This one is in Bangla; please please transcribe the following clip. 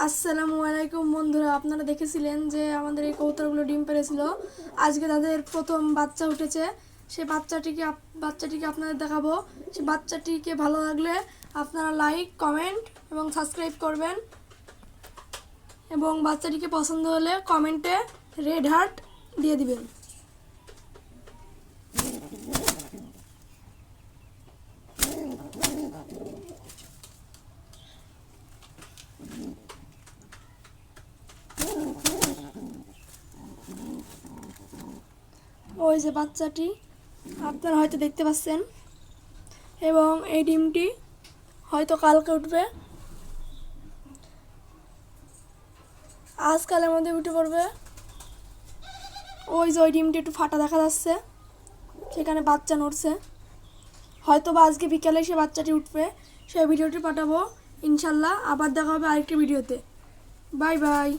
আসসালামু আলাইকুম বন্ধুরা, আপনারা দেখেছিলেন যে আমাদের এই কবুতরগুলো ডিম পেড়েছিল। আজকে তাদের প্রথম বাচ্চা উঠেছে। সেই বাচ্চাটিকে আপনাদের দেখাবো। সেই বাচ্চাটিকে ভালো লাগলে আপনারা লাইক, কমেন্ট এবং সাবস্ক্রাইব করবেন, এবং বাচ্চাটিকে পছন্দ হলে কমেন্টে রেড হার্ট দিয়ে দিবেন। ওই যে বাচ্চাটি আপনারা হয়তো দেখতে পাচ্ছেন, এবং এই ডিমটি হয়তো কালকে উঠবে, আজকালের মধ্যে উঠে পড়বে। ওই যে ওই ডিমটি একটু ফাটা দেখা যাচ্ছে, সেখানে বাচ্চা নড়ছে। হয়তো বা আজকে বিকালে সে বাচ্চাটি উঠবে। সেই ভিডিওটি পাঠাবো ইনশাল্লাহ। আবার দেখা হবে আরেকটি ভিডিওতে। Bye bye.